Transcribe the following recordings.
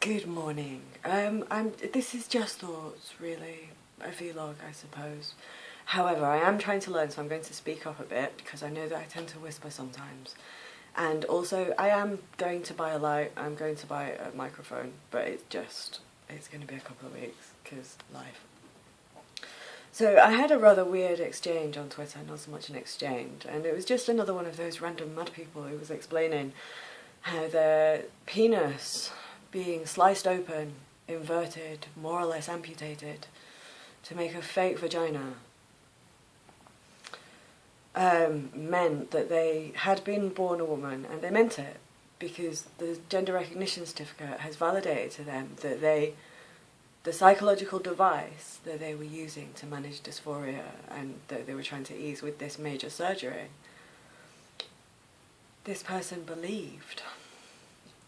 Good morning. This is just thoughts, really. A vlog, I suppose. However, I am trying to learn, so I'm going to speak up a bit, because I know that I tend to whisper sometimes. And also, I am going to buy a light, I'm going to buy a microphone, but it's going to be a couple of weeks, because life. So I had a rather weird exchange on Twitter, not so much an exchange, and it was just another one of those random mad people who was explaining how their penis being sliced open, inverted, more or less amputated, to make a fake vagina, meant that they had been born a woman, and they meant it, because the gender recognition certificate has validated to them that the psychological device that they were using to manage dysphoria and that they were trying to ease with this major surgery, this person believed,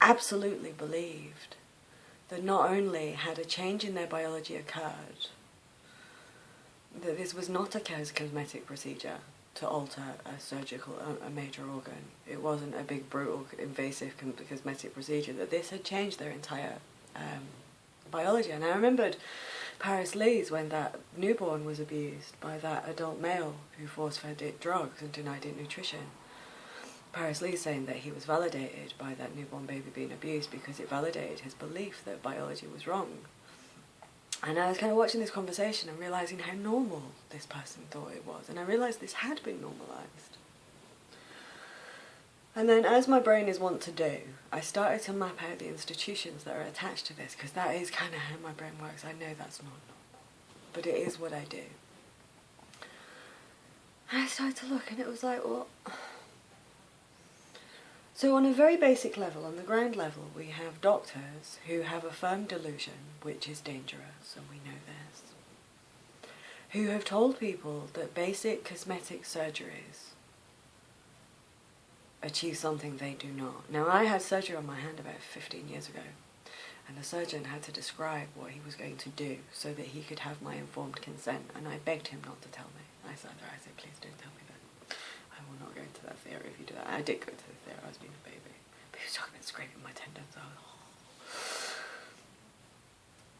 absolutely believed, that not only had a change in their biology occurred, that this was not a cosmetic procedure to alter a major organ. It wasn't a big, brutal, invasive cosmetic procedure, that this had changed their entire biology. And I remembered Paris Lee's when that newborn was abused by that adult male who force-fed it drugs and denied it nutrition. Paris Lee saying that he was validated by that newborn baby being abused because it validated his belief that biology was wrong. And I was kind of watching this conversation and realising how normal this person thought it was, and I realised this had been normalised. And then, as my brain is wont to do, I started to map out the institutions that are attached to this, because that is kind of how my brain works. I know that's not normal, but it is what I do. And I started to look, and it was like, well... So on a very basic level, on the ground level, we have doctors who have a firm delusion, which is dangerous, and we know this, who have told people that basic cosmetic surgeries achieve something they do not. Now, I had surgery on my hand about 15 years ago, and the surgeon had to describe what he was going to do so that he could have my informed consent, and I begged him not to tell me. I said, please don't tell me that. I will not go into that theory if you do that. I did go into the theory, I was being a baby. But he was talking about scraping my tendons. I was,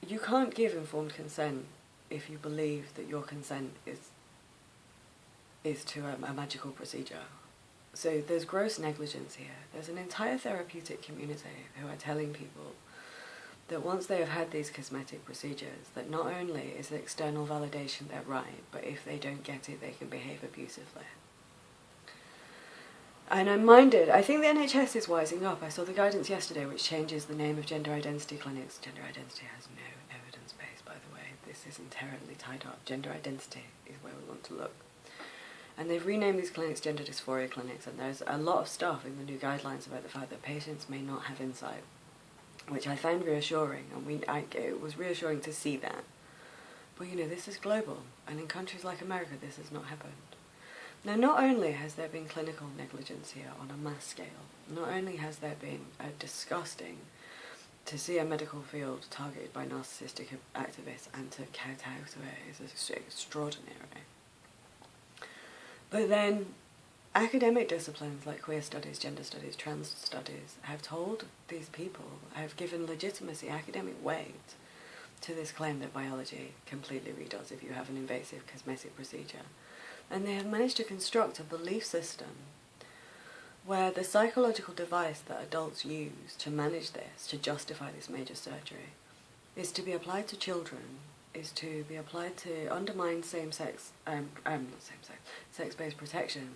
oh. You can't give informed consent if you believe that your consent is to a magical procedure. So there's gross negligence here. There's an entire therapeutic community who are telling people that once they have had these cosmetic procedures, that not only is the external validation their right, but if they don't get it, they can behave abusively. And I'm minded, I think the NHS is wising up. I saw the guidance yesterday which changes the name of gender identity clinics. Gender identity has no evidence base, by the way. This is inherently tied up. Gender identity is where we want to look. And they've renamed these clinics gender dysphoria clinics, and there's a lot of stuff in the new guidelines about the fact that patients may not have insight, which I found reassuring, and it was reassuring to see that. But you know, this is global, and in countries like America this has not happened. Now, not only has there been clinical negligence here on a mass scale, not only has there been a disgusting to see a medical field targeted by narcissistic activists and to kowtow to it is extraordinary. But then academic disciplines like queer studies, gender studies, trans studies have told these people, have given legitimacy, academic weight to this claim that biology completely redoes if you have an invasive cosmetic procedure. And they have managed to construct a belief system where the psychological device that adults use to manage this, to justify this major surgery, is to be applied to children, is to be applied to undermine sex-based protection,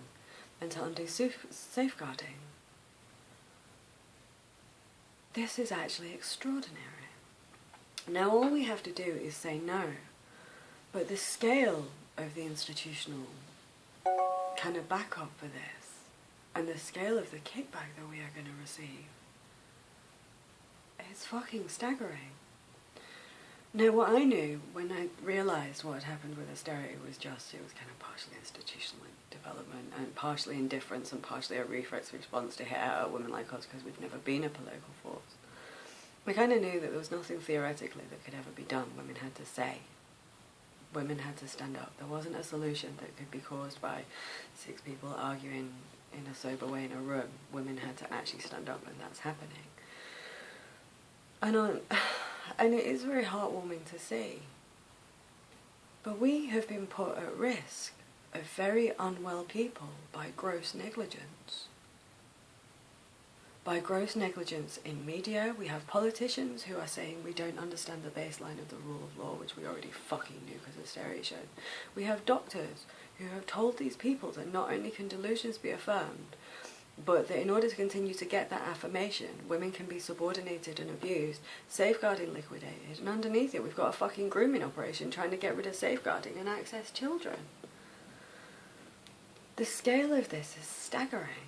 and to undo safeguarding. This is actually extraordinary. Now all we have to do is say no, but the scale of the institutional kind of backup for this, and the scale of the kickback that we are going to receive, it's fucking staggering. Now, what I knew when I realised what had happened with austerity was just, it was kind of partially institutional development, and partially indifference, and partially a reflex response to hit out at women like us because we've never been a political force. We kind of knew that there was nothing theoretically that could ever be done. Women had to say. Women had to stand up. There wasn't a solution that could be caused by 6 people arguing in a sober way in a room. Women had to actually stand up, and that's happening. And it is very heartwarming to see. But we have been put at risk of very unwell people by gross negligence. By gross negligence in media, we have politicians who are saying we don't understand the baseline of the rule of law, which we already fucking knew because of Stereo Show. We have doctors who have told these people that not only can delusions be affirmed, but that in order to continue to get that affirmation, women can be subordinated and abused, safeguarding liquidated, and underneath it we've got a fucking grooming operation trying to get rid of safeguarding and access children. The scale of this is staggering.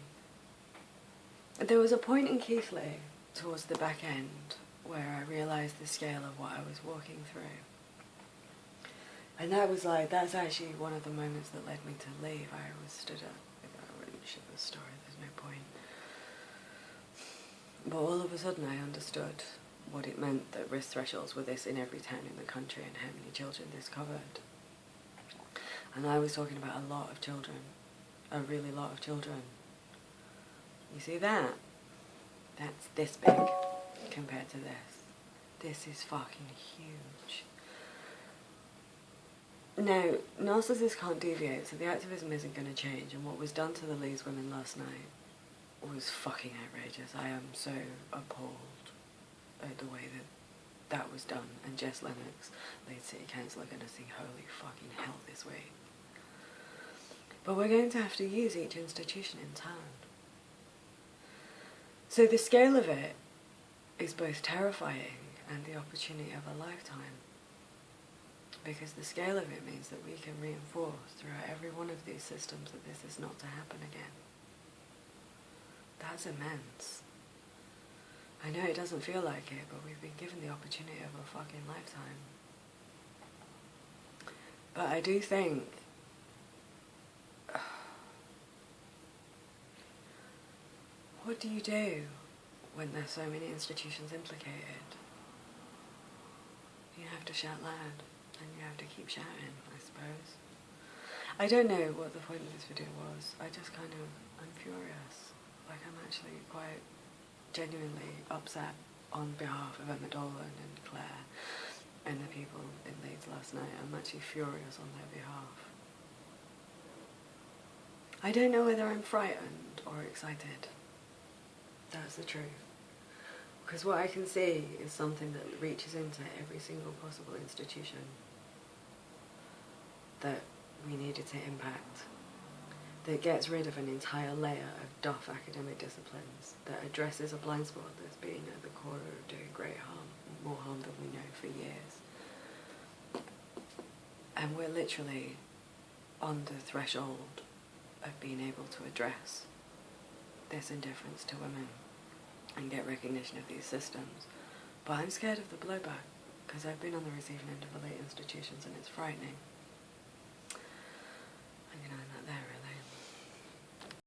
There was a point in Keithley, towards the back end, where I realised the scale of what I was walking through. And that was like, that's actually one of the moments that led me to leave. I was stood up. I wouldn't share the story, there's no point. But all of a sudden I understood what it meant that risk thresholds were this in every town in the country and how many children this covered. And I was talking about a lot of children, a really lot of children. You see that? That's this big compared to this. This is fucking huge. Now, narcissists can't deviate, so the activism isn't going to change, and what was done to the Leeds women last night was fucking outrageous. I am so appalled at the way that was done, and Jess Lennox, Leeds City Council, are going to sing holy fucking hell this week. But we're going to have to use each institution in turn. So the scale of it is both terrifying and the opportunity of a lifetime. Because the scale of it means that we can reinforce throughout every one of these systems that this is not to happen again. That's immense. I know it doesn't feel like it, but we've been given the opportunity of a fucking lifetime. But I do think what do you do when there's so many institutions implicated? You have to shout loud, and you have to keep shouting, I suppose. I don't know what the point of this video was. I'm furious. Like, I'm actually quite genuinely upset on behalf of Emma Dolan and Claire and the people in Leeds last night. I'm actually furious on their behalf. I don't know whether I'm frightened or excited. That's the truth. Because what I can see is something that reaches into every single possible institution that we needed to impact, that gets rid of an entire layer of duff academic disciplines, that addresses a blind spot that's been at the core of doing great harm, more harm than we know for years. And we're literally on the threshold of being able to address this indifference to women and get recognition of these systems. But I'm scared of the blowback, because I've been on the receiving end of elite institutions and it's frightening. I'm going to